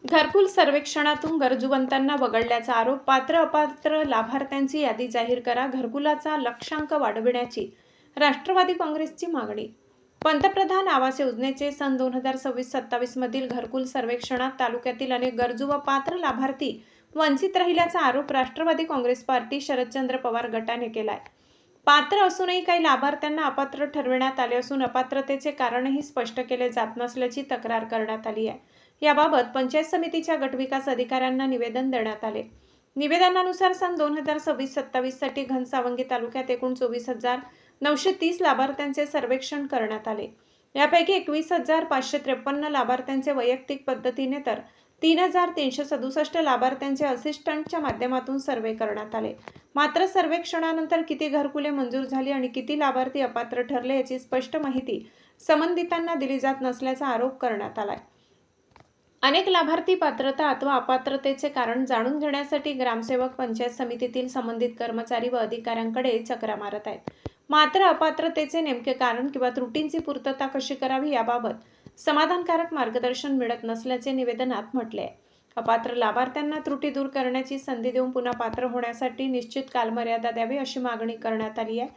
घरकुल सर्वेक्षणातून गरजूवंतांना वगळल्याचा आरोप. पात्र अपात्र लाभार्थ्यांची यादी जाहीर करा. घरकुलाचा लक्षांक वाढविण्याची राष्ट्रवादी काँग्रेसची मागणी. पंतप्रधान आवास योजनेचे सन 2026-27 मधील घरकुल सर्वेक्षणात तालुक्यातील अनेक गरजू व पात्र लाभार्थी वंचित राहिल्याचा आरोप राष्ट्रवादी काँग्रेस पार्टी शरदचंद्र पवार गटाने केलाय. पात्र असूनही काही लाभार्थ्यांना अपात्र ठरविण्यात आले असून अपात्रतेचे कारणही स्पष्ट केले जात नसल्याची तक्रार करण्यात आली आहे. याबाबत पंचायत समितीच्या गटविकास अधिकाऱ्यांना निवेदन देण्यात आले. निवेदनानुसार सन 2026-27 साठी घनसावंगी तालुक्यात एकूण 24,930 लाभार्थ्यांचे सर्वेक्षण करण्यात आले. यापैकी 21,553 लाभार्थ्यांचे वैयक्तिक पद्धतीने तर 3,367 लाभार्थ्यांचे असिस्टंटच्या माध्यमातून सर्वे करण्यात आले. मात्र सर्वेक्षणानंतर किती घरकुले मंजूर झाली आणि किती लाभार्थी अपात्र ठरले याची स्पष्ट माहिती संबंधितांना दिली जात नसल्याचा आरोप करण्यात आलाय. अनेक लाभार्थी पात्रता अथवा अपात्रतेचे कारण जाणून घेण्यासाठी ग्रामसेवक, पंचायत समितीतील संबंधित कर्मचारी व अधिकाऱ्यांकडे चकरा मारत आहेत. मात्र अपात्रतेचे नेमके कारण किंवा त्रुटींची पूर्तता कशी करावी याबाबत समाधानकारक मार्गदर्शन मिळत नसल्याचे निवेदनात म्हटले आहे. अपात्र लाभार्थ्यांना त्रुटी दूर करण्याची संधी देऊन पुन्हा पात्र होण्यासाठी निश्चित कालमर्यादा द्यावी अशी मागणी करण्यात आली आहे.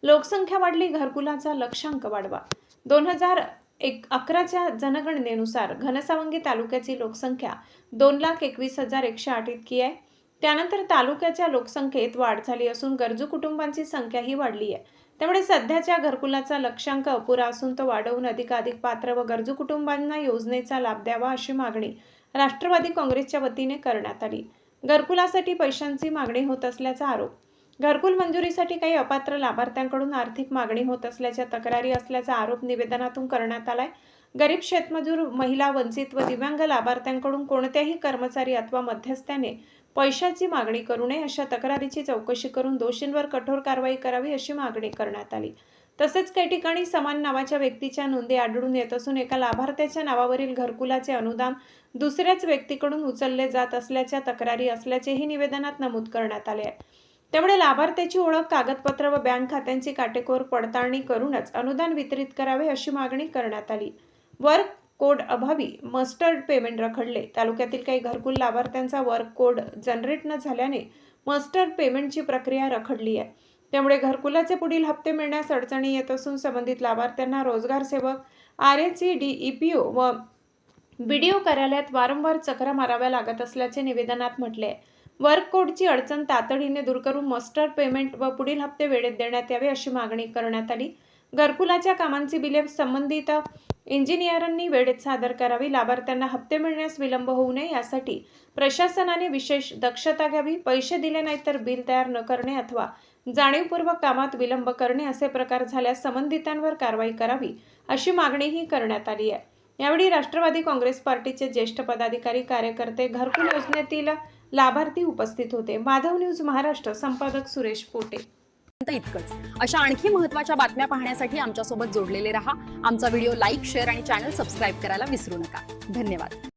लोकसंख्या वाढली, घरकुलाचा लक्षांक वाढवा. 2011च्या जनगणनेनुसार घनसावंगी तालुक्याची लोकसंख्या 2,21,108 इतकी आहे. त्यानंतर तालुक्याच्या लोकसंख्येत वाढ झाली असून गरजू कुटुंबांची संख्याही वाढली आहे. त्यामुळे सध्याच्या घरकुलाचा लक्षांक अपुरा असून तो वाढवून अधिकाधिक पात्र व गरजू कुटुंबांना योजनेचा लाभ द्यावा अशी मागणी राष्ट्रवादी काँग्रेसच्या वतीने करण्यात आली. घरकुलासाठी पैशांची मागणी होत असल्याचा आरोप. घरकुल मंजुरीसाठी काही अपात्र लाभार्थ्यांकडून आर्थिक मागणी होत असल्याच्या तक्रारी असल्याचा आरोप निवेदनातून करण्यात आलाय. गरीब, शेतमजूर, महिला, वंचित व दिव्यांग लाभार्थ्यांकडून कोणत्याही कर्मचारी अथवा मध्यस्थाने पैशाची मागणी करू नये अशा तक्रारीची चौकशी करून दोषींवर कठोर कारवाई करावी अशी मागणी करण्यात आली. तसेच काही ठिकाणी समान नावाच्या व्यक्तीच्या नोंदी आढळून येत असून एका लाभार्थ्याच्या नावावरील घरकुलाचे अनुदान दुसऱ्याच व्यक्तीकडून उचलले जात असल्याच्या तक्रारी असल्याचेही निवेदनात नमूद करण्यात आले आहे. त्यामुळे लाभार्थ्याची ओळख, कागदपत्र व बँक खात्यांची काटेकोर पडताळणी करूनच अनुदान वितरित करावे अशी मागणी करण्यात आली. वर्क कोड अभावी मस्टर्ड पेमेंट रखडले. तालुक्यातील काही घरकुल लाभार्थ्यांचा वर्क कोड जनरेट न झाल्याने मस्टर्ड पेमेंटची प्रक्रिया रखडली आहे. त्यामुळे घरकुलाचे पुढील हप्ते मिळण्यास अडचणी येत असून संबंधित लाभार्थ्यांना रोजगार सेवक, RAC, DEPO व BDO कार्यालयात वारंवार चकरा माराव्या लागत असल्याचे निवेदनात म्हटले आहे. वर्क कोडची अडचण तातडीने दूर करून मस्टर्ड पेमेंट व पुढील हप्ते वेळेत देण्यात यावे अशी मागणी करण्यात आली. घरकुलाच्या कामांची बिले संबंधित इंजिनियरांनी वेळेत सादर करावी. लाभार्थ्यांना हप्ते मिळण्यास विलंब होऊ नये यासाठी प्रशासनाने विशेष दक्षता घ्यावी. पैसे दिले नाहीत तर बिल तयार न करणे अथवा जाणीवपूर्वक कामात विलंब करणे असे प्रकार झाल्यास संबंधितांवर कारवाई करावी अशी मागणीही करण्यात आली आहे. यावेळी राष्ट्रवादी काँग्रेस पार्टीचे ज्येष्ठ पदाधिकारी, कार्यकर्ते, घरकुल योजनेतील लाभार्थी उपस्थित होते. माधव न्यूज महाराष्ट्र, संपादक सुरेश पोटे. इतकंच. अशा आणखी महत्त्वाच्या बातम्या पाहण्यासाठी आमच्यासोबत जोडलेले रहा. आमचा व्हिडिओ लाईक, शेअर आणि चॅनल सबस्क्राईब करायला विसरू नका. धन्यवाद.